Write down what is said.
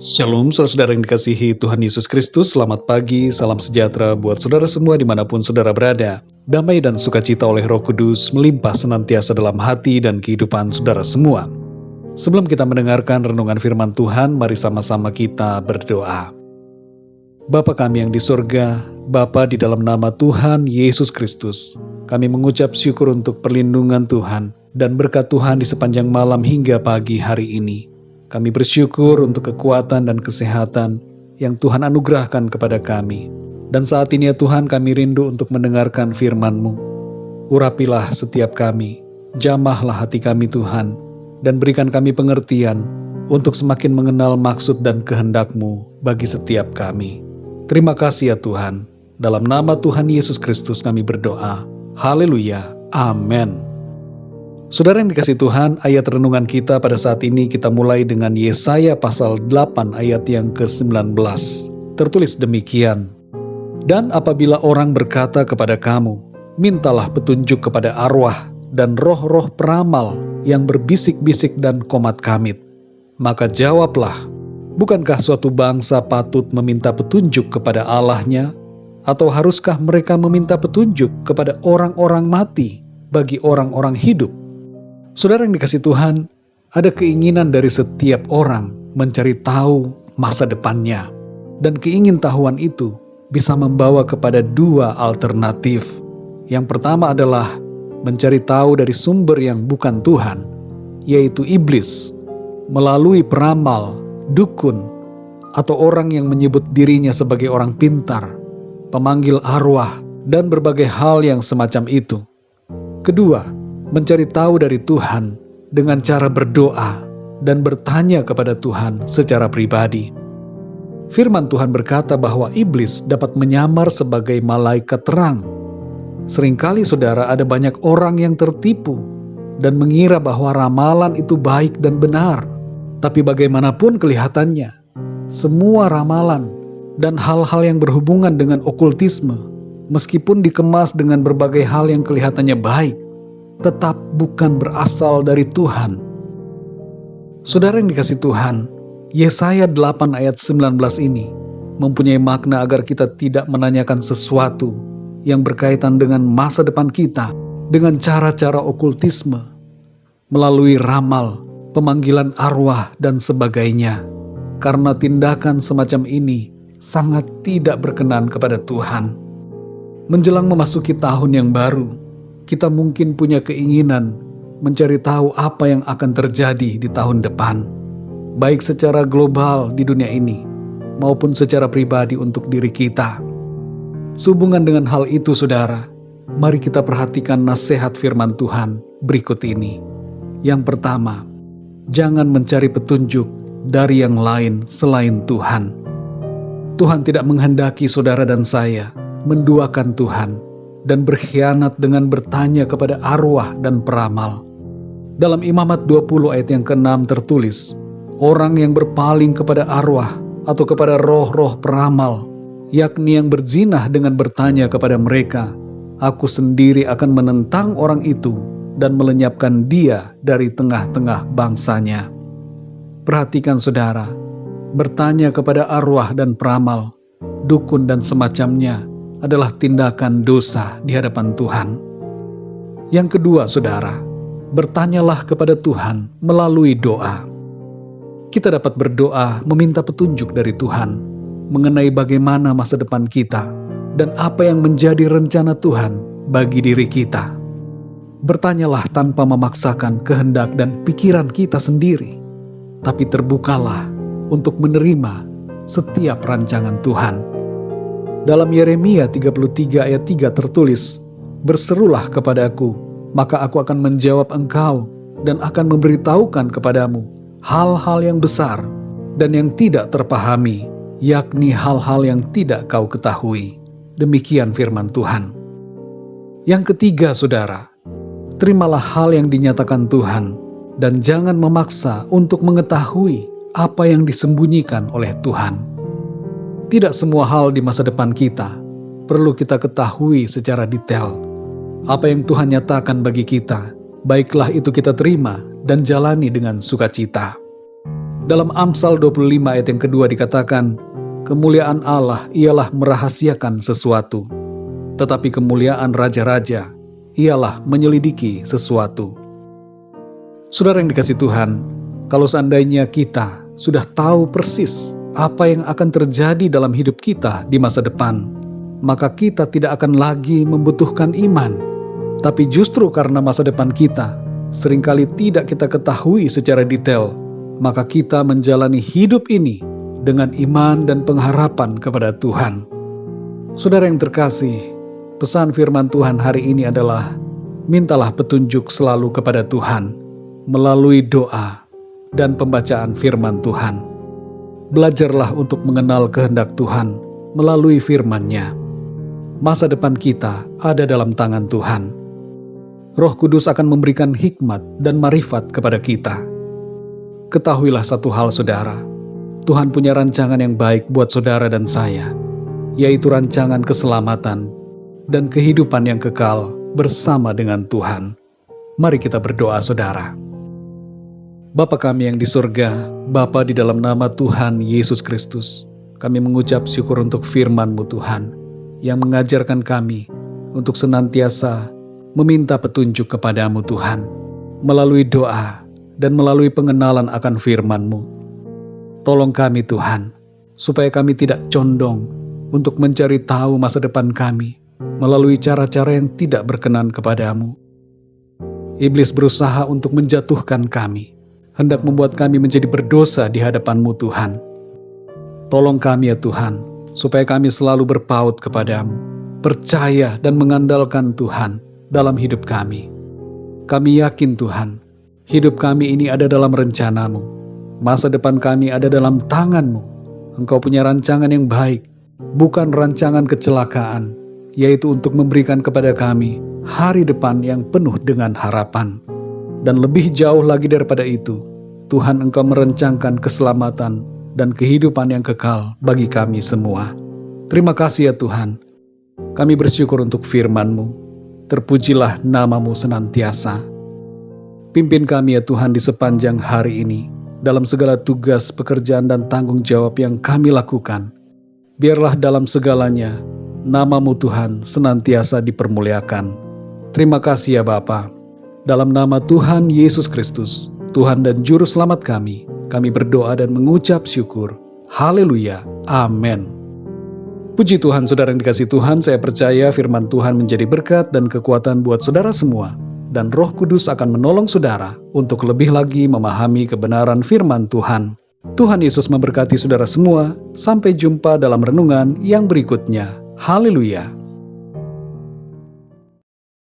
Shalom, saudara yang dikasihi Tuhan Yesus Kristus. Selamat pagi, salam sejahtera buat saudara semua dimanapun saudara berada. Damai dan sukacita oleh Roh Kudus melimpah senantiasa dalam hati dan kehidupan saudara semua. Sebelum kita mendengarkan renungan firman Tuhan, mari sama-sama kita berdoa. Bapa kami yang di surga, Bapa di dalam nama Tuhan Yesus Kristus, kami mengucap syukur untuk perlindungan Tuhan dan berkat Tuhan di sepanjang malam hingga pagi hari ini. Kami bersyukur untuk kekuatan dan kesehatan yang Tuhan anugerahkan kepada kami. Dan saat ini ya Tuhan, kami rindu untuk mendengarkan firman-Mu. Urapilah setiap kami, jamahlah hati kami Tuhan, dan berikan kami pengertian untuk semakin mengenal maksud dan kehendak-Mu bagi setiap kami. Terima kasih ya Tuhan. Dalam nama Tuhan Yesus Kristus kami berdoa. Haleluya. Amin. Saudara yang dikasihi Tuhan, ayat renungan kita pada saat ini kita mulai dengan Yesaya pasal 8 ayat yang ke-19. Tertulis demikian, "Dan apabila orang berkata kepada kamu, mintalah petunjuk kepada arwah dan roh-roh peramal yang berbisik-bisik dan komat kamit, maka jawablah, bukankah suatu bangsa patut meminta petunjuk kepada Allahnya? Atau haruskah mereka meminta petunjuk kepada orang-orang mati bagi orang-orang hidup?" Saudara yang dikasihi Tuhan, ada keinginan dari setiap orang mencari tahu masa depannya. Dan keingintahuan itu bisa membawa kepada dua alternatif. Yang pertama adalah mencari tahu dari sumber yang bukan Tuhan, yaitu iblis, melalui peramal, dukun, atau orang yang menyebut dirinya sebagai orang pintar, pemanggil arwah, dan berbagai hal yang semacam itu. Kedua, mencari tahu dari Tuhan dengan cara berdoa dan bertanya kepada Tuhan secara pribadi. Firman Tuhan berkata bahwa iblis dapat menyamar sebagai malaikat terang. Seringkali saudara, ada banyak orang yang tertipu dan mengira bahwa ramalan itu baik dan benar. Tapi bagaimanapun kelihatannya, semua ramalan dan hal-hal yang berhubungan dengan okultisme, meskipun dikemas dengan berbagai hal yang kelihatannya baik, tetap bukan berasal dari Tuhan. Saudara yang dikasihi Tuhan, Yesaya 8 ayat 19 ini mempunyai makna agar kita tidak menanyakan sesuatu yang berkaitan dengan masa depan kita dengan cara-cara okultisme, melalui ramal, pemanggilan arwah, dan sebagainya. Karena tindakan semacam ini sangat tidak berkenan kepada Tuhan. Menjelang memasuki tahun yang baru, kita mungkin punya keinginan mencari tahu apa yang akan terjadi di tahun depan, baik secara global di dunia ini, maupun secara pribadi untuk diri kita. Sehubungan dengan hal itu, saudara, mari kita perhatikan nasihat firman Tuhan berikut ini. Yang pertama, jangan mencari petunjuk dari yang lain selain Tuhan. Tuhan tidak menghendaki saudara dan saya menduakan Tuhan dan berkhianat dengan bertanya kepada arwah dan peramal. Dalam Imamat 20 ayat yang ke-6 tertulis, orang yang berpaling kepada arwah atau kepada roh-roh peramal, yakni yang berzinah dengan bertanya kepada mereka, aku sendiri akan menentang orang itu dan melenyapkan dia dari tengah-tengah bangsanya. Perhatikan saudara, bertanya kepada arwah dan peramal, dukun dan semacamnya adalah tindakan dosa di hadapan Tuhan. Yang kedua, saudara, bertanyalah kepada Tuhan melalui doa. Kita dapat berdoa meminta petunjuk dari Tuhan mengenai bagaimana masa depan kita dan apa yang menjadi rencana Tuhan bagi diri kita. Bertanyalah tanpa memaksakan kehendak dan pikiran kita sendiri, tapi terbukalah untuk menerima setiap rancangan Tuhan. Dalam Yeremia 33 ayat 3 tertulis, berserulah kepadaku, maka aku akan menjawab engkau dan akan memberitahukan kepadamu hal-hal yang besar dan yang tidak terpahami, yakni hal-hal yang tidak kau ketahui. Demikian firman Tuhan. Yang ketiga, saudara, terimalah hal yang dinyatakan Tuhan dan jangan memaksa untuk mengetahui apa yang disembunyikan oleh Tuhan. Tidak semua hal di masa depan kita perlu kita ketahui secara detail. Apa yang Tuhan nyatakan bagi kita, baiklah itu kita terima dan jalani dengan sukacita. Dalam Amsal 25 ayat yang kedua dikatakan, kemuliaan Allah ialah merahasiakan sesuatu, tetapi kemuliaan raja-raja ialah menyelidiki sesuatu. Saudara yang dikasih Tuhan, kalau seandainya kita sudah tahu persis apa yang akan terjadi dalam hidup kita di masa depan, maka kita tidak akan lagi membutuhkan iman. Tapi justru karena masa depan kita seringkali tidak kita ketahui secara detail, maka kita menjalani hidup ini dengan iman dan pengharapan kepada Tuhan. Saudara yang terkasih, pesan firman Tuhan hari ini adalah, mintalah petunjuk selalu kepada Tuhan melalui doa dan pembacaan firman Tuhan. Belajarlah untuk mengenal kehendak Tuhan melalui firman-Nya. Masa depan kita ada dalam tangan Tuhan. Roh Kudus akan memberikan hikmat dan marifat kepada kita. Ketahuilah satu hal saudara, Tuhan punya rancangan yang baik buat saudara dan saya, yaitu rancangan keselamatan dan kehidupan yang kekal bersama dengan Tuhan. Mari kita berdoa saudara. Bapa kami yang di surga, Bapa di dalam nama Tuhan Yesus Kristus, kami mengucap syukur untuk firman-Mu Tuhan, yang mengajarkan kami untuk senantiasa meminta petunjuk kepadamu Tuhan, melalui doa dan melalui pengenalan akan firman-Mu. Tolong kami Tuhan, supaya kami tidak condong untuk mencari tahu masa depan kami melalui cara-cara yang tidak berkenan kepadamu. Iblis berusaha untuk menjatuhkan kami, hendak membuat kami menjadi berdosa di hadapan-Mu Tuhan. Tolong kami ya Tuhan, supaya kami selalu berpaut kepadamu, percaya dan mengandalkan Tuhan dalam hidup kami. Kami yakin Tuhan, hidup kami ini ada dalam rencana-Mu. Masa depan kami ada dalam tangan-Mu. Engkau punya rancangan yang baik, bukan rancangan kecelakaan, yaitu untuk memberikan kepada kami hari depan yang penuh dengan harapan. Dan lebih jauh lagi daripada itu, Tuhan Engkau merencangkan keselamatan dan kehidupan yang kekal bagi kami semua. Terima kasih ya Tuhan. Kami bersyukur untuk firman-Mu. Terpujilah nama-Mu senantiasa. Pimpin kami ya Tuhan di sepanjang hari ini, dalam segala tugas, pekerjaan, dan tanggung jawab yang kami lakukan. Biarlah dalam segalanya, nama-Mu Tuhan senantiasa dipermuliakan. Terima kasih ya Bapa. Dalam nama Tuhan Yesus Kristus, Tuhan dan Juru Selamat kami berdoa dan mengucap syukur. Haleluya. Amin. Puji Tuhan, saudara yang dikasih Tuhan, saya percaya firman Tuhan menjadi berkat dan kekuatan buat saudara semua. Dan Roh Kudus akan menolong saudara untuk lebih lagi memahami kebenaran firman Tuhan. Tuhan Yesus memberkati saudara semua. Sampai jumpa dalam renungan yang berikutnya. Haleluya.